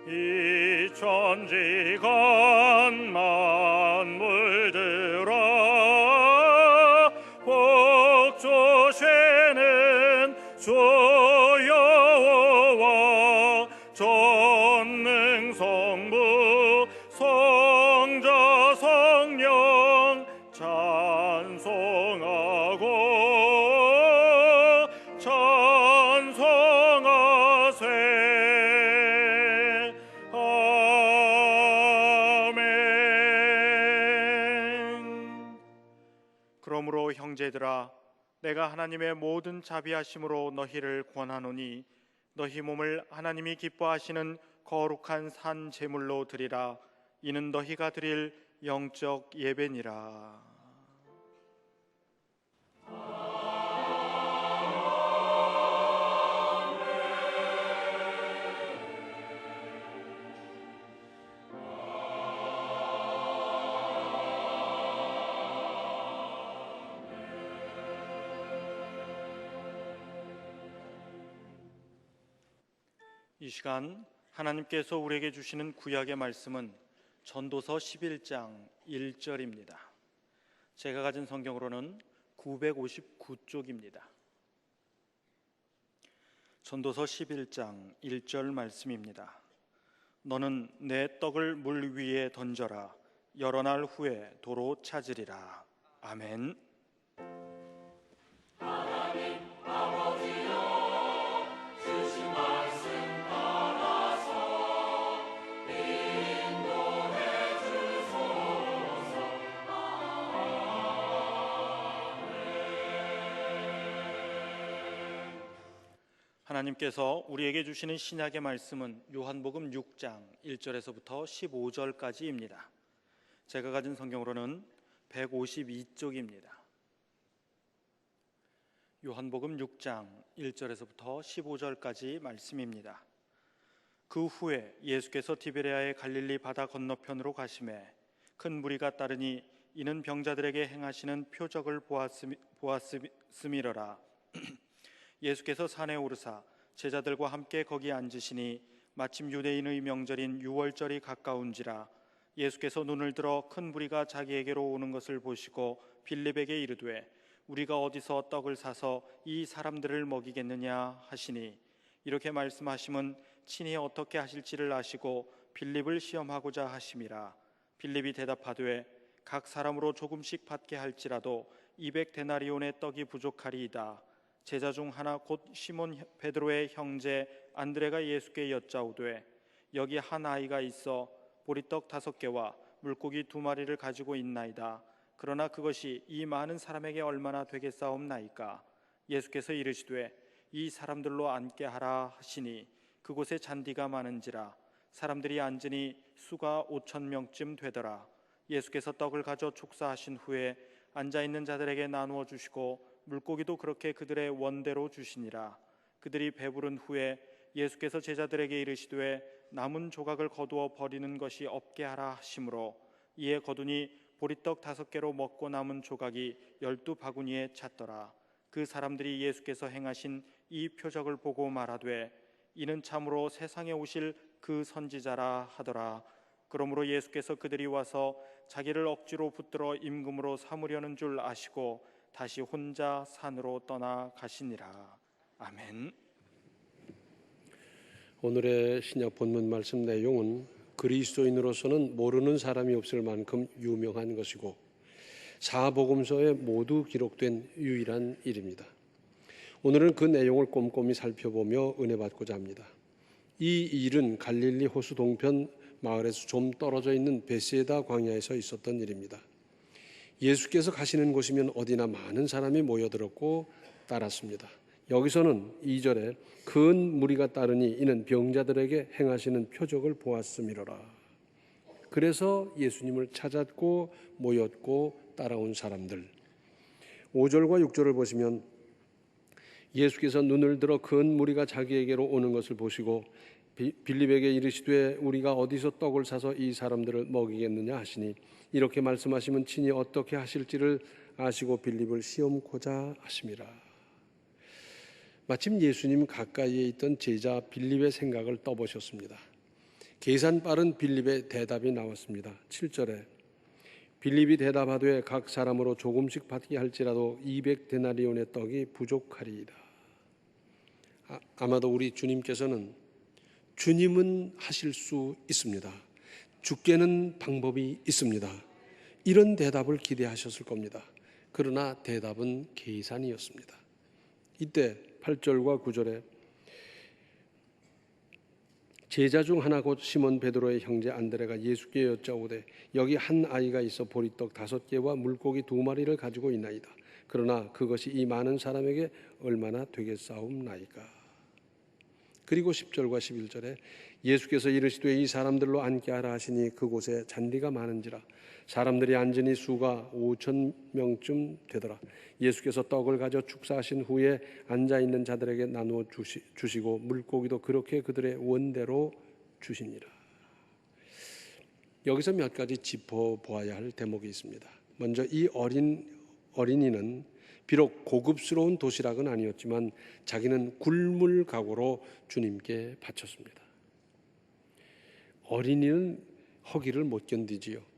이 천지간 만물들아 복조시는 주 여호와 전능성부 성자 성령 찬송하고 찬송하세. 아멘. 그러므로 형제들아, 내가 하나님의 모든 자비하심으로 너희를 권하노니 너희 몸을 하나님이 기뻐하시는 거룩한 산 제물로 드리라. 이는 너희가 드릴 영적 예배니라. 이 시간 하나님께서 우리에게 주시는 구약의 말씀은 전도서 11장 1절입니다. 제가 가진 성경으로는 959쪽입니다. 전도서 11장 1절 말씀입니다. 너는 내 떡을 물 위에 던져라. 여러 날 후에 도로 찾으리라. 아멘. 하나님께서 우리에게 주시는 신약의 말씀은 요한복음 6장 1절에서부터 15절까지입니다. 제가 가진 성경으로는 152쪽입니다. 요한복음 6장 1절에서부터 15절까지 말씀입니다. 그 후에 예수께서 디베레아의 갈릴리 바다 건너편으로 가시매 큰 무리가 따르니 이는 병자들에게 행하시는 표적을 보았음이러라. 예수께서 산에 오르사 제자들과 함께 거기 앉으시니 마침 유대인의 명절인 유월절이 가까운지라. 예수께서 눈을 들어 큰 무리가 자기에게로 오는 것을 보시고 빌립에게 이르되 우리가 어디서 떡을 사서 이 사람들을 먹이겠느냐 하시니, 이렇게 말씀하심은 친히 어떻게 하실지를 아시고 빌립을 시험하고자 하심이라. 빌립이 대답하되 각 사람으로 조금씩 받게 할지라도 200데나리온의 떡이 부족하리이다. 제자 중 하나 곧 시몬 베드로의 형제 안드레가 예수께 여짜오되 여기 한 아이가 있어 보리떡 5개와 물고기 2마리를 가지고 있나이다. 그러나 그것이 이 많은 사람에게 얼마나 되겠사옵나이까. 예수께서 이르시되 이 사람들로 앉게 하라 하시니 그곳에 잔디가 많은지라. 사람들이 앉으니 수가 5,000명쯤 되더라. 예수께서 떡을 가져 축사하신 후에 앉아있는 자들에게 나누어 주시고 물고기도 그렇게 그들의 원대로 주시니라. 그들이 배부른 후에 예수께서 제자들에게 이르시되 남은 조각을 거두어 버리는 것이 없게 하라 하시므로 이에 거두니 보리떡 5개로 먹고 남은 조각이 12바구니에 찼더라. 그 사람들이 예수께서 행하신 이 표적을 보고 말하되 이는 참으로 세상에 오실 그 선지자라 하더라. 그러므로 예수께서 그들이 와서 자기를 억지로 붙들어 임금으로 삼으려는 줄 아시고 다시 혼자 산으로 떠나가시니라. 아멘. 오늘의 신약 본문 말씀 내용은 그리스도인으로서는 모르는 사람이 없을 만큼 유명한 것이고 사복음서에 모두 기록된 유일한 일입니다. 오늘은 그 내용을 꼼꼼히 살펴보며 은혜 받고자 합니다. 이 일은 갈릴리 호수 동편 마을에서 좀 떨어져 있는 베세다 광야에서 있었던 일입니다. 예수께서 가시는 곳이면 어디나 많은 사람이 모여들었고 따랐습니다. 여기서는 2절에 큰 무리가 따르니 이는 병자들에게 행하시는 표적을 보았음이로라. 그래서 예수님을 찾았고 모였고 따라온 사람들. 5절과 6절을 보시면 예수께서 눈을 들어 큰 무리가 자기에게로 오는 것을 보시고 빌립에게 이르시되 우리가 어디서 떡을 사서 이 사람들을 먹이겠느냐 하시니, 이렇게 말씀하시면 친히 어떻게 하실지를 아시고 빌립을 시험코자 하심이라. 마침 예수님 가까이에 있던 제자 빌립의 생각을 떠보셨습니다. 계산 빠른 빌립의 대답이 나왔습니다. 7절에 빌립이 대답하되 각 사람으로 조금씩 받게 할지라도 200데나리온의 떡이 부족하리이다. 아마도 우리 주님께서는 주님은 하실 수 있습니다. 주께는 방법이 있습니다. 이런 대답을 기대하셨을 겁니다. 그러나 대답은 계산이었습니다. 이때 8절과 9절에 제자 중 하나 곧 시몬 베드로의 형제 안드레가 예수께 여짜오되 여기 한 아이가 있어 보리떡 5개와 물고기 2마리를 가지고 있나이다. 그러나 그것이 이 많은 사람에게 얼마나 되겠사옵나이까. 그리고 10절과 11절에 예수께서 이르시되 이 사람들로 앉게 하라 하시니 그곳에 잔디가 많은지라 사람들이 앉으니 수가 5,000명쯤 되더라. 예수께서 떡을 가져 축사하신 후에 앉아있는 자들에게 나누어 주시고 물고기도 그렇게 그들의 원대로 주시니라. 여기서 몇 가지 짚어보아야 할 대목이 있습니다. 먼저 이 어린이는 비록 고급스러운 도시락은 아니었지만 자기는 굴물 각오로 주님께 바쳤습니다. 어린이는 허기를 못 견디지요.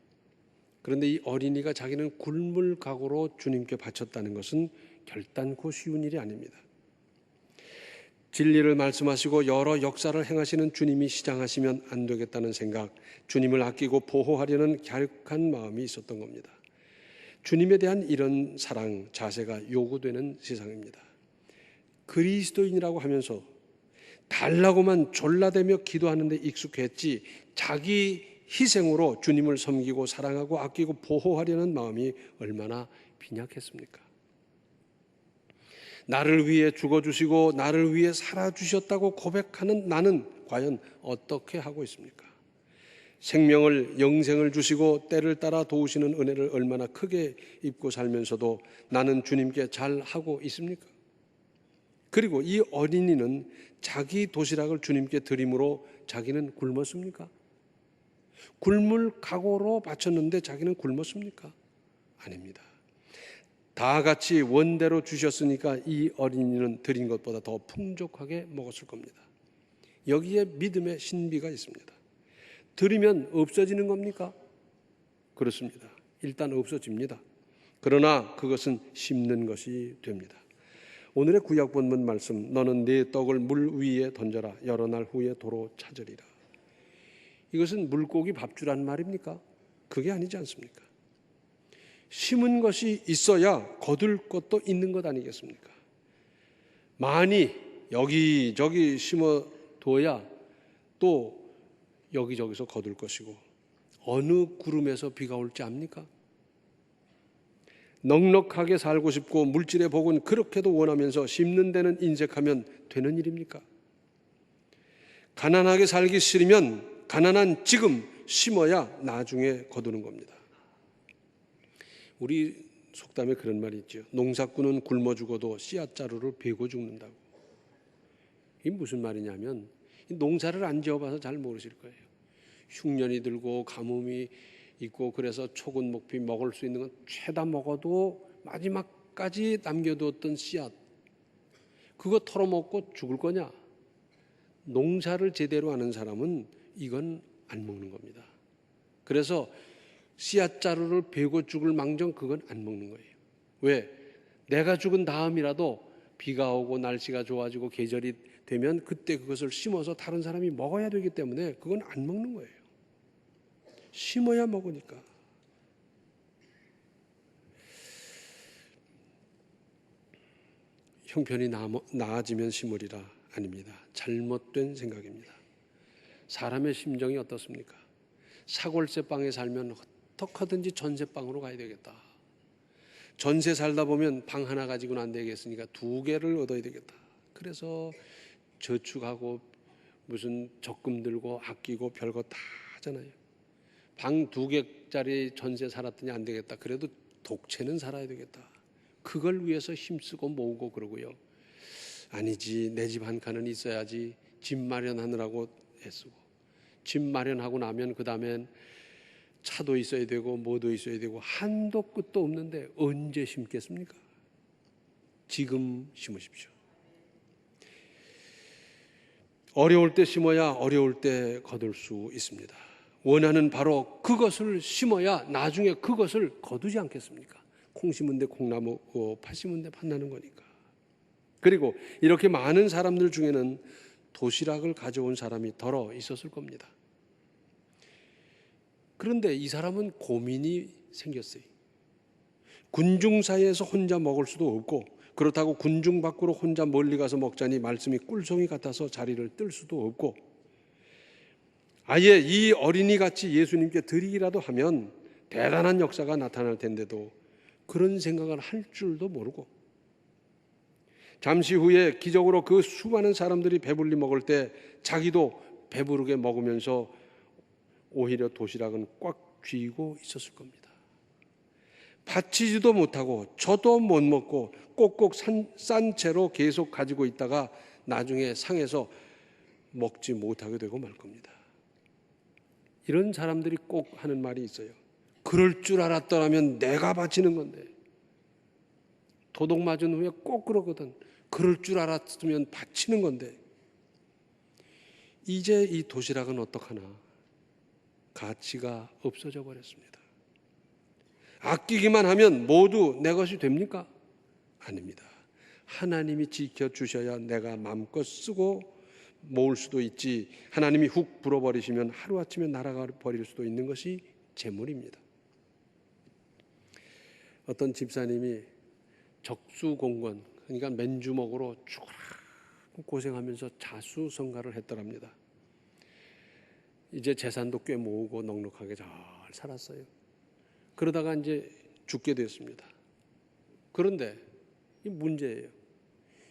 그런데 이 어린이가 자기는 굴물 각오로 주님께 바쳤다는 것은 결단코 쉬운 일이 아닙니다. 진리를 말씀하시고 여러 역사를 행하시는 주님이 시장하시면 안 되겠다는 생각, 주님을 아끼고 보호하려는 갸륵한 마음이 있었던 겁니다. 주님에 대한 이런 사랑, 자세가 요구되는 세상입니다. 그리스도인이라고 하면서 달라고만 졸라대며 기도하는 데 익숙했지 자기 희생으로 주님을 섬기고 사랑하고 아끼고 보호하려는 마음이 얼마나 빈약했습니까? 나를 위해 죽어주시고 나를 위해 살아주셨다고 고백하는 나는 과연 어떻게 하고 있습니까? 생명을 영생을 주시고 때를 따라 도우시는 은혜를 얼마나 크게 입고 살면서도 나는 주님께 잘하고 있습니까? 그리고 이 어린이는 자기 도시락을 주님께 드림으로 자기는 굶었습니까? 굶을 각오로 바쳤는데 자기는 굶었습니까? 아닙니다. 다 같이 원대로 주셨으니까 이 어린이는 드린 것보다 더 풍족하게 먹었을 겁니다. 여기에 믿음의 신비가 있습니다. 드리면 없어지는 겁니까? 그렇습니다. 일단 없어집니다. 그러나 그것은 심는 것이 됩니다. 오늘의 구약 본문 말씀, 너는 네 떡을 물 위에 던져라. 여러 날 후에 도로 찾으리라. 이것은 물고기 밥주란 말입니까? 그게 아니지 않습니까? 심은 것이 있어야 거둘 것도 있는 것 아니겠습니까? 많이 여기저기 심어둬야 또 여기저기서 거둘 것이고 어느 구름에서 비가 올지 압니까? 넉넉하게 살고 싶고 물질의 복은 그렇게도 원하면서 심는 데는 인색하면 되는 일입니까? 가난하게 살기 싫으면 가난한 지금 심어야 나중에 거두는 겁니다. 우리 속담에 그런 말이 있죠. 농사꾼은 굶어 죽어도 씨앗 자루를 베고 죽는다고. 이게 무슨 말이냐면 농사를 안 지어봐서 잘 모르실 거예요. 흉년이 들고 가뭄이 있고 그래서 초근 목피 먹을 수 있는 건 죄다 먹어도 마지막까지 남겨두었던 씨앗, 그거 털어먹고 죽을 거냐? 농사를 제대로 아는 사람은 이건 안 먹는 겁니다. 그래서 씨앗 자루를 베고 죽을 망정 그건 안 먹는 거예요. 왜? 내가 죽은 다음이라도 비가 오고 날씨가 좋아지고 계절이 되면 그때 그것을 심어서 다른 사람이 먹어야 되기 때문에 그건 안 먹는 거예요. 심어야 먹으니까. 형편이 나아지면 심으리라. 아닙니다. 잘못된 생각입니다. 사람의 심정이 어떻습니까? 사골세방에 살면 어떻게든지 전세방으로 가야 되겠다. 전세 살다 보면 방 하나 가지고는 안 되겠으니까 2개를 얻어야 되겠다. 그래서 저축하고 무슨 적금 들고 아끼고 별거 다 하잖아요. 방 2개짜리 전세 살았더니 안 되겠다. 그래도 독채는 살아야 되겠다. 그걸 위해서 힘쓰고 모으고 그러고요. 아니지, 내 집 한 칸은 있어야지. 집 마련하느라고 애쓰고. 집 마련하고 나면 그 다음엔 차도 있어야 되고 뭐도 있어야 되고 한도 끝도 없는데 언제 심겠습니까? 지금 심으십시오. 어려울 때 심어야 어려울 때 거둘 수 있습니다. 원하는 바로 그것을 심어야 나중에 그것을 거두지 않겠습니까? 콩 심은 데 콩나무, 팥 심은 데 팥 나는 거니까. 그리고 이렇게 많은 사람들 중에는 도시락을 가져온 사람이 덜어 있었을 겁니다. 그런데 이 사람은 고민이 생겼어요. 군중 사이에서 혼자 먹을 수도 없고, 그렇다고 군중 밖으로 혼자 멀리 가서 먹자니 말씀이 꿀송이 같아서 자리를 뜰 수도 없고, 아예 이 어린이 같이 예수님께 드리기라도 하면 대단한 역사가 나타날 텐데도 그런 생각을 할 줄도 모르고, 잠시 후에 기적으로 그 수많은 사람들이 배불리 먹을 때 자기도 배부르게 먹으면서 오히려 도시락은 꽉 쥐고 있었을 겁니다. 받치지도 못하고 저도 못 먹고 꼭꼭 싼 채로 계속 가지고 있다가 나중에 상해서 먹지 못하게 되고 말 겁니다. 이런 사람들이 꼭 하는 말이 있어요. 그럴 줄 알았더라면 내가 바치는 건데. 도둑 맞은 후에 꼭 그러거든. 그럴 줄 알았으면 바치는 건데. 이제 이 도시락은 어떡하나. 가치가 없어져 버렸습니다. 아끼기만 하면 모두 내 것이 됩니까? 아닙니다. 하나님이 지켜주셔야 내가 마음껏 쓰고 모을 수도 있지, 하나님이 훅 불어버리시면 하루아침에 날아가 버릴 수도 있는 것이 재물입니다. 어떤 집사님이 적수공권, 그러니까 맨주먹으로 죽어라 고생하면서 자수성가를 했더랍니다. 이제 재산도 꽤 모으고 넉넉하게 잘 살았어요. 그러다가 이제 죽게 됐습니다. 그런데 이 문제예요.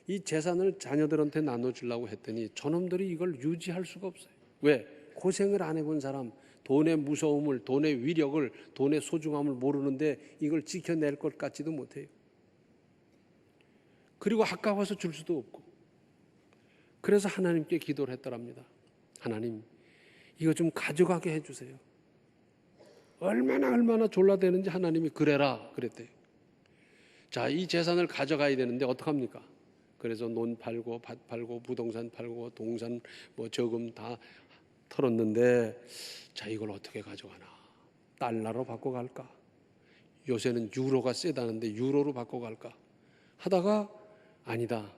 이 재산을 자녀들한테 나눠주려고 했더니 저놈들이 이걸 유지할 수가 없어요. 왜? 고생을 안 해본 사람, 돈의 무서움을, 돈의 위력을, 돈의 소중함을 모르는데 이걸 지켜낼 것 같지도 못해요. 그리고 아까워서 줄 수도 없고. 그래서 하나님께 기도를 했더랍니다. 하나님, 이거 좀 가져가게 해주세요. 얼마나 졸라대는지 하나님이 그래라 그랬대요. 자, 이 재산을 가져가야 되는데 어떡합니까? 그래서 논 팔고 밭 팔고 부동산 팔고 동산 저금 다 털었는데, 자, 이걸 어떻게 가져가나? 달러로 바꿔갈까? 요새는 유로가 세다는데 유로로 바꿔갈까? 하다가 아니다,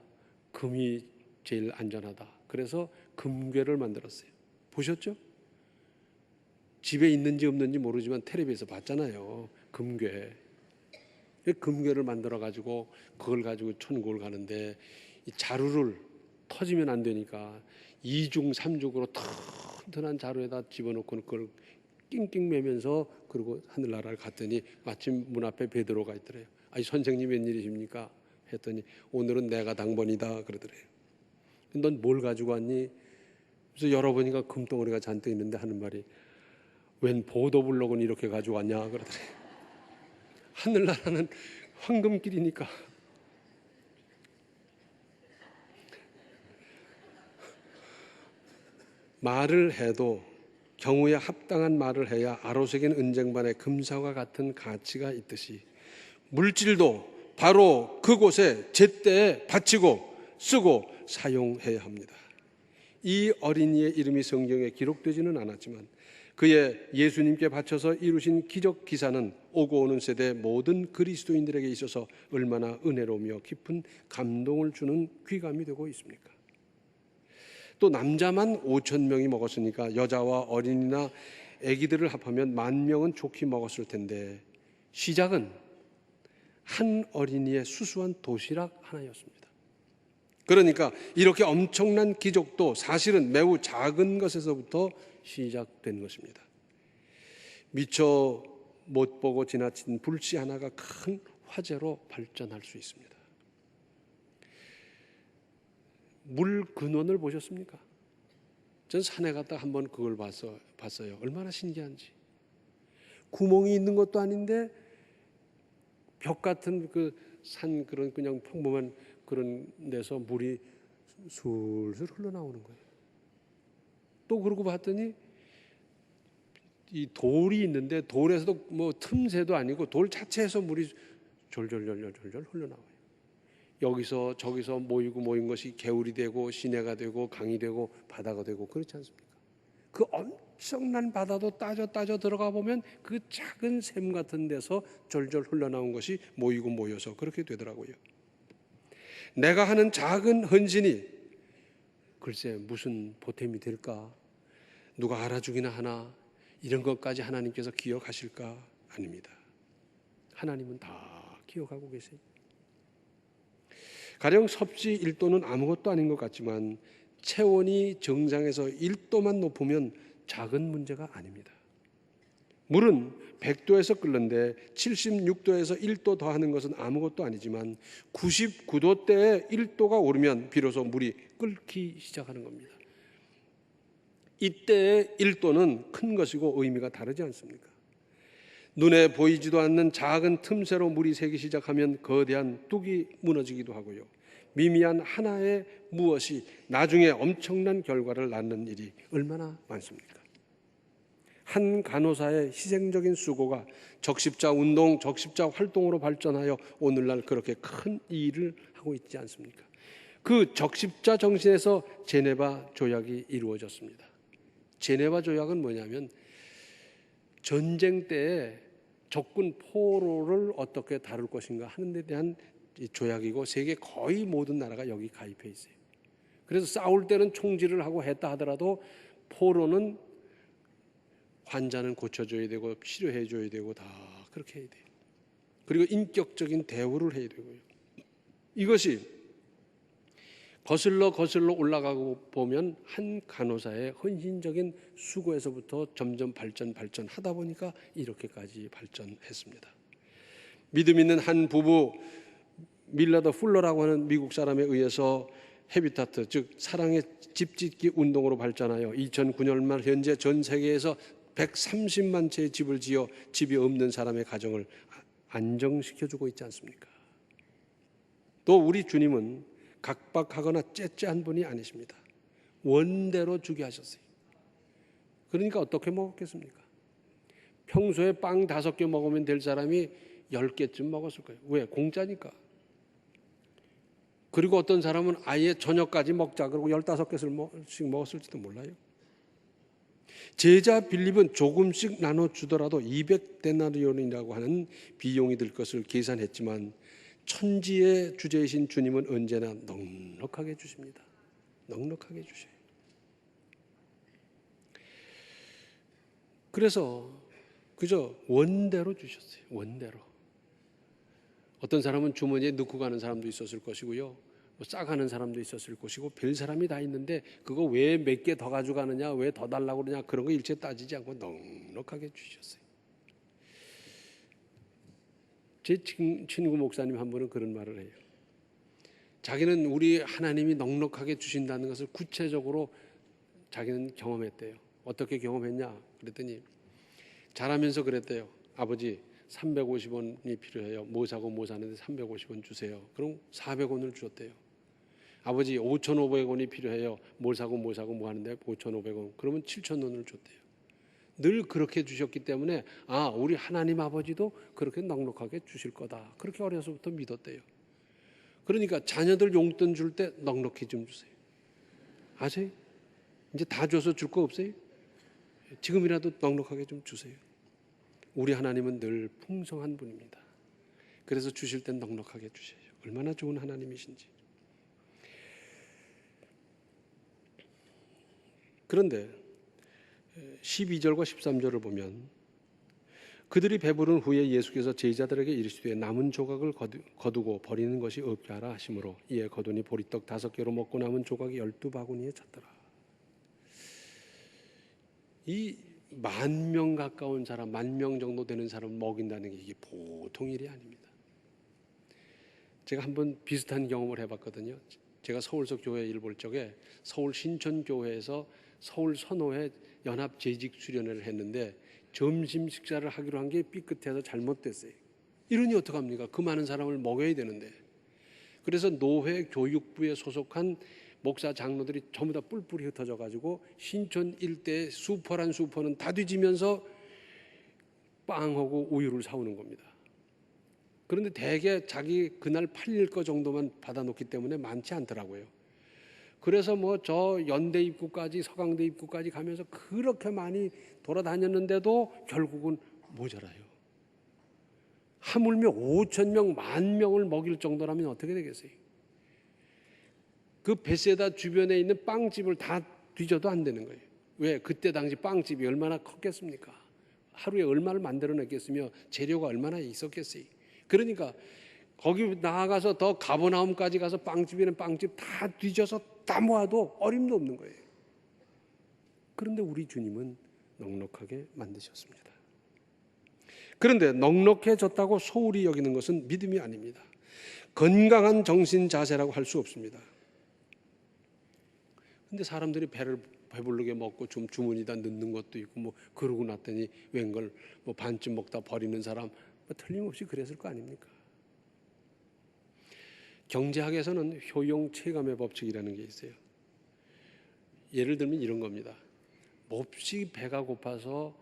금이 제일 안전하다. 그래서 금괴를 만들었어요. 보셨죠? 집에 있는지 없는지 모르지만 텔레비에서 봤잖아요. 금괴. 금괴를 만들어 가지고 그걸 가지고 천국을 가는데, 이 자루를 터지면 안 되니까 이중 삼중으로 튼튼한 자루에다 집어넣고 그걸 낑낑 매면서 그리고 하늘나라를 갔더니 마침 문 앞에 베드로가 있더래요. 아니, 선생님 웬일이십니까? 했더니 오늘은 내가 당번이다 그러더래요. 넌 뭘 가지고 왔니? 그래서 열어보니까 금덩어리가 잔뜩 있는데 하는 말이, 웬 보도블록은 이렇게 가지고 왔냐 그러더래요. 하늘나라는 황금길이니까. 말을 해도 경우에 합당한 말을 해야 아로새긴 은쟁반의 금사와 같은 가치가 있듯이, 물질도 바로 그곳에 제때에 바치고 쓰고 사용해야 합니다. 이 어린이의 이름이 성경에 기록되지는 않았지만 그의 예수님께 바쳐서 이루신 기적 기사는 오고 오는 세대 모든 그리스도인들에게 있어서 얼마나 은혜로우며 깊은 감동을 주는 귀감이 되고 있습니까? 또 남자만 5,000명이 먹었으니까 여자와 어린이나 아기들을 합하면 10,000명은 좋게 먹었을 텐데, 시작은 한 어린이의 수수한 도시락 하나였습니다. 그러니까 이렇게 엄청난 기적도 사실은 매우 작은 것에서부터 시작된 것입니다. 미처 못 보고 지나친 불씨 하나가 큰 화재로 발전할 수 있습니다. 물 근원을 보셨습니까? 전 산에 갔다 한번 그걸 봤어요. 얼마나 신기한지. 구멍이 있는 것도 아닌데 벽 같은 그 산, 그런 그냥 평범한 그런 데서 물이 술술 흘러나오는 거예요. 또 그러고 봤더니 이 돌이 있는데 돌에서도 틈새도 아니고 돌 자체에서 물이 졸졸 흘러나와요. 여기서 저기서 모인 것이 개울이 되고 시내가 되고 강이 되고 바다가 되고 그렇지 않습니까? 그 엄청난 바다도 따져 들어가 보면 그 작은 샘 같은 데서 졸졸 흘러나온 것이 모이고 모여서 그렇게 되더라고요. 내가 하는 작은 헌신이 글쎄 무슨 보탬이 될까? 누가 알아주기나 하나? 이런 것까지 하나님께서 기억하실까? 아닙니다. 하나님은 다 기억하고 계세요. 가령 섭씨 1도는 아무것도 아닌 것 같지만 체온이 정상에서 1도만 높으면 작은 문제가 아닙니다. 물은 100도에서 끓는데 76도에서 1도 더하는 것은 아무것도 아니지만 99도대에 1도가 오르면 비로소 물이 끓기 시작하는 겁니다. 이때의 1도는 큰 것이고 의미가 다르지 않습니까? 눈에 보이지도 않는 작은 틈새로 물이 새기 시작하면 거대한 뚝이 무너지기도 하고요. 미미한 하나의 무엇이 나중에 엄청난 결과를 낳는 일이 얼마나 많습니까? 한 간호사의 희생적인 수고가 적십자 운동, 적십자 활동으로 발전하여 오늘날 그렇게 큰 일을 하고 있지 않습니까? 그 적십자 정신에서 제네바 조약이 이루어졌습니다. 제네바 조약은 뭐냐면 전쟁 때에 적군 포로를 어떻게 다룰 것인가 하는 데 대한 조약이고 세계 거의 모든 나라가 여기 가입해 있어요. 그래서 싸울 때는 총질을 하고 했다 하더라도 포로는 환자는 고쳐줘야 되고 치료해 줘야 되고 다 그렇게 해야 돼요. 그리고 인격적인 대우를 해야 되고요. 이것이 거슬러 올라가고 보면 한 간호사의 헌신적인 수고에서부터 점점 발전하다 보니까 이렇게까지 발전했습니다. 믿음 있는 한 부부 밀라더 풀러라고 하는 미국 사람에 의해서 헤비타트, 즉 사랑의 집짓기 운동으로 발전하여 2009년 말 현재 전 세계에서 130만 채의 집을 지어 집이 없는 사람의 가정을 안정시켜주고 있지 않습니까? 또 우리 주님은 각박하거나 째째한 분이 아니십니다. 원대로 주게 하셨어요. 그러니까 어떻게 먹었겠습니까? 평소에 빵 5개 먹으면 될 사람이 10개쯤 먹었을 거예요. 왜? 공짜니까. 그리고 어떤 사람은 아예 저녁까지 먹자 그러고 15개씩 먹었을지도 몰라요. 제자 빌립은 조금씩 나눠주더라도 200데나리온이라고 하는 비용이 들 것을 계산했지만 천지의 주제이신 주님은 언제나 넉넉하게 주십니다. 넉넉하게 주셔요. 그래서 그저 원대로 주셨어요. 원대로. 어떤 사람은 주머니에 넣고 가는 사람도 있었을 것이고요. 싸가는 사람도 있었을 것이고 별 사람이 다 있는데 그거 왜 몇 개 더 가져가느냐, 왜 더 달라고 그러냐 그런 거 일체 따지지 않고 넉넉하게 주셨어요. 제 친구 목사님 한 분은 그런 말을 해요. 자기는 우리 하나님이 넉넉하게 주신다는 것을 구체적으로 자기는 경험했대요. 어떻게 경험했냐 그랬더니 자라면서 그랬대요. 아버지 350원이 필요해요. 뭐 사고 뭐 사는데 350원 주세요. 그럼 400원을 주었대요. 아버지 5,500원이 필요해요. 뭘 사고 뭐 하는데 5,500원. 그러면 7,000원을 줬대요. 늘 그렇게 주셨기 때문에 우리 하나님 아버지도 그렇게 넉넉하게 주실 거다. 그렇게 어려서부터 믿었대요. 그러니까 자녀들 용돈 줄 때 넉넉히 좀 주세요. 아세요? 이제 다 줘서 줄 거 없어요? 지금이라도 넉넉하게 좀 주세요. 우리 하나님은 늘 풍성한 분입니다. 그래서 주실 땐 넉넉하게 주셔요. 얼마나 좋은 하나님이신지. 그런데 12절과 13절을 보면 그들이 배부른 후에 예수께서 제자들에게 이르시되 남은 조각을 거두고 버리는 것이 없게 하라 하시므로 이에 거두니 보리떡 5개로 먹고 남은 조각이 12바구니에 찼더라. 이 10,000명 가까운 사람, 10,000명 정도 되는 사람을 먹인다는 게 이게 보통 일이 아닙니다. 제가 한번 비슷한 경험을 해봤거든요. 제가 서울서 교회 일 볼 적에 서울 신촌교회에서 서울 선호회 연합 재직 수련회를 했는데 점심 식사를 하기로 한 게 삐끗해서 잘못됐어요. 이러니 어떡합니까? 그 많은 사람을 먹여야 되는데. 그래서 노회 교육부에 소속한 목사 장로들이 전부 다 뿔뿔이 흩어져 가지고 신촌 일대의 수퍼란 수퍼는 다 뒤지면서 빵하고 우유를 사오는 겁니다. 그런데 대개 자기 그날 팔릴 거 정도만 받아놓기 때문에 많지 않더라고요. 그래서 뭐 저 연대 입구까지 서강대 입구까지 가면서 그렇게 많이 돌아다녔는데도 결국은 모자라요. 하물며 5천 명, 10,000명을 먹일 정도라면 어떻게 되겠어요? 그 베세다 주변에 있는 빵집을 다 뒤져도 안 되는 거예요. 왜? 그때 당시 빵집이 얼마나 컸겠습니까? 하루에 얼마를 만들어냈겠으며 재료가 얼마나 있었겠어요. 그러니까 거기 나아가서 더 가버나움까지 가서 빵집이나 빵집 다 뒤져서 다 모아도 어림도 없는 거예요. 그런데 우리 주님은 넉넉하게 만드셨습니다. 그런데 넉넉해졌다고 소홀히 여기는 것은 믿음이 아닙니다. 건강한 정신 자세라고 할 수 없습니다. 근데 사람들이 배부르게 먹고 좀 주머니다 넣는 것도 있고 뭐 그러고 났더니 웬걸 뭐 반쯤 먹다 버리는 사람 뭐 틀림없이 그랬을 거 아닙니까? 경제학에서는 효용 체감의 법칙이라는 게 있어요. 예를 들면 이런 겁니다. 몹시 배가 고파서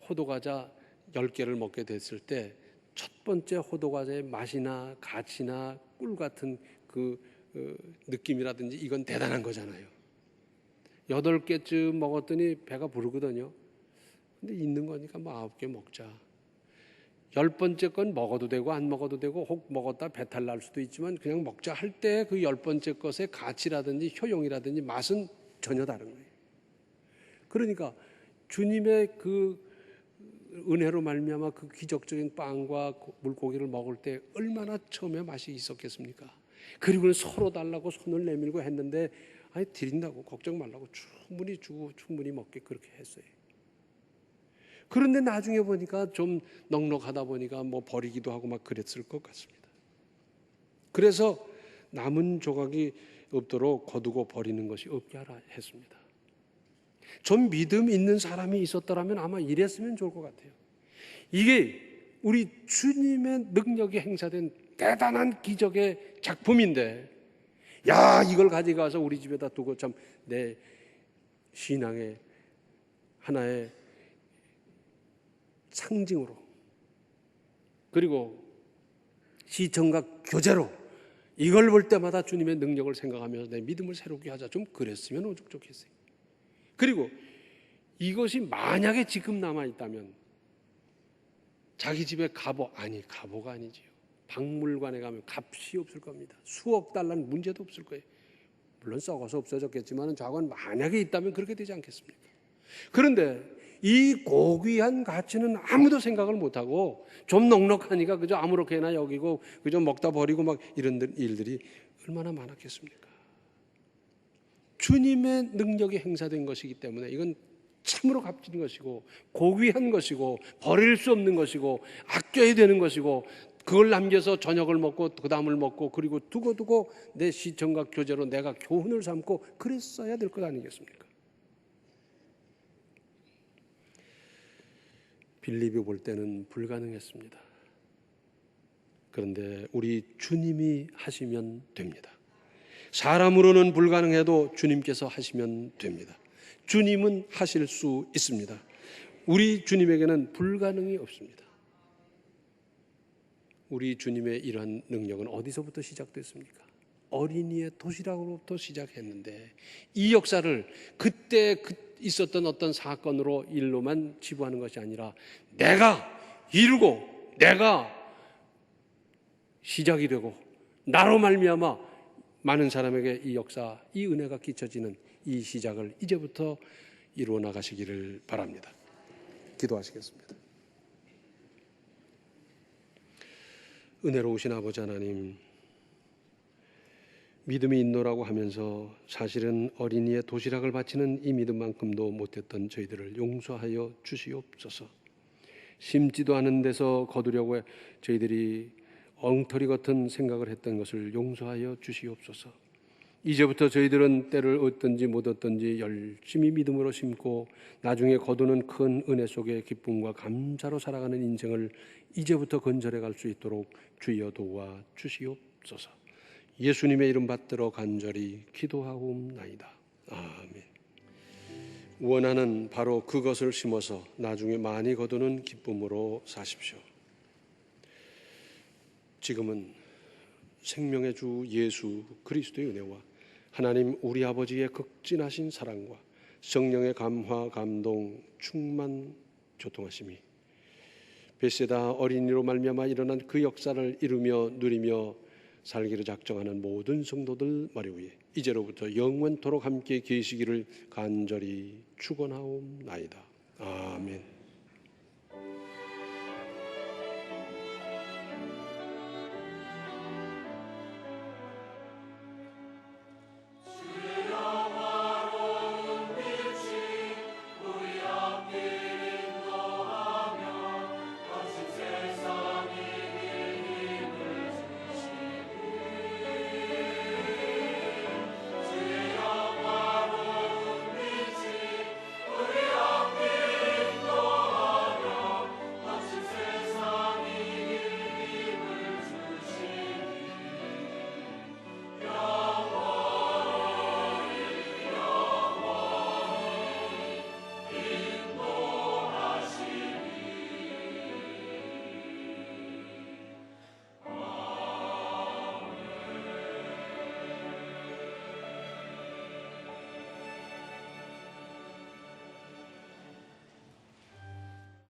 호두과자 10개를 먹게 됐을 때 첫 번째 호두과자의 맛이나 가치나 꿀 같은 그 느낌이라든지 이건 대단한 거잖아요. 8개쯤 먹었더니 배가 부르거든요. 근데 있는 거니까 뭐 9개 먹자. 10번째 건 먹어도 되고 안 먹어도 되고 혹 먹었다 배탈 날 수도 있지만 그냥 먹자 할 때 그 10번째 것의 가치라든지 효용이라든지 맛은 전혀 다른 거예요. 그러니까 주님의 그 은혜로 말미암아 그 기적적인 빵과 물고기를 먹을 때 얼마나 처음에 맛이 있었겠습니까? 그리고 서로 달라고 손을 내밀고 했는데 아니 드린다고 걱정 말라고 충분히 주고 충분히 먹게 그렇게 했어요. 그런데 나중에 보니까 좀 넉넉하다 보니까 뭐 버리기도 하고 막 그랬을 것 같습니다. 그래서 남은 조각이 없도록 거두고 버리는 것이 없게 하라 했습니다. 좀 믿음 있는 사람이 있었더라면 아마 이랬으면 좋을 것 같아요. 이게 우리 주님의 능력이 행사된 대단한 기적의 작품인데 야 이걸 가져가서 우리 집에다 두고 참 내 신앙의 하나의 상징으로 그리고 시청각 교재로 이걸 볼 때마다 주님의 능력을 생각하면서 내 믿음을 새롭게 하자. 좀 그랬으면 오죽 좋겠어요. 그리고 이것이 만약에 지금 남아있다면 자기 집에 가보가 아니지요. 박물관에 가면 값이 없을 겁니다. 수억 달러는 문제도 없을 거예요. 물론 썩어서 없어졌겠지만 저건 만약에 있다면 그렇게 되지 않겠습니까? 그런데 이 고귀한 가치는 아무도 생각을 못하고 좀 넉넉하니까 그저 아무렇게나 여기고 그저 먹다 버리고 막 이런 일들이 얼마나 많았겠습니까? 주님의 능력이 행사된 것이기 때문에 이건 참으로 값진 것이고 고귀한 것이고 버릴 수 없는 것이고 아껴야 되는 것이고 그걸 남겨서 저녁을 먹고 그 다음을 먹고 그리고 두고 내 시청각 교재로 내가 교훈을 삼고 그랬어야 될 것 아니겠습니까? 빌립이 볼 때는 불가능했습니다. 그런데 우리 주님이 하시면 됩니다. 사람으로는 불가능해도 주님께서 하시면 됩니다. 주님은 하실 수 있습니다. 우리 주님에게는 불가능이 없습니다. 우리 주님의 이러한 능력은 어디서부터 시작됐습니까? 어린이의 도시락으로부터 시작했는데 이 역사를 그때 있었던 어떤 사건으로 일로만 치부하는 것이 아니라 내가 이루고 내가 시작이 되고 나로 말미암아 많은 사람에게 이 역사, 이 은혜가 끼쳐지는 이 시작을 이제부터 이루어 나가시기를 바랍니다. 기도하시겠습니다. 은혜로우신 아버지 하나님, 믿음이 있노라고 하면서 사실은 어린이의 도시락을 바치는 이 믿음만큼도 못했던 저희들을 용서하여 주시옵소서. 심지도 않은 데서 거두려고 저희들이 엉터리 같은 생각을 했던 것을 용서하여 주시옵소서. 이제부터 저희들은 때를 얻든지 못 얻든지 열심히 믿음으로 심고 나중에 거두는 큰 은혜 속에 기쁨과 감사로 살아가는 인생을 이제부터 건설해 갈 수 있도록 주여 도와 주시옵소서. 예수님의 이름 받들어 간절히 기도하옵나이다. 아멘. 원하는 바로 그것을 심어서 나중에 많이 거두는 기쁨으로 사십시오. 지금은 생명의 주 예수 그리스도의 은혜와 하나님 우리 아버지의 극진하신 사랑과 성령의 감화, 감동, 충만, 교통하심이 벳세다 어린이로 말미암아 일어난 그 역사를 이루며 누리며 살기를 작정하는 모든 성도들 머리 위에 이제로부터 영원토록 함께 계시기를 간절히 축원하옵나이다. 아멘.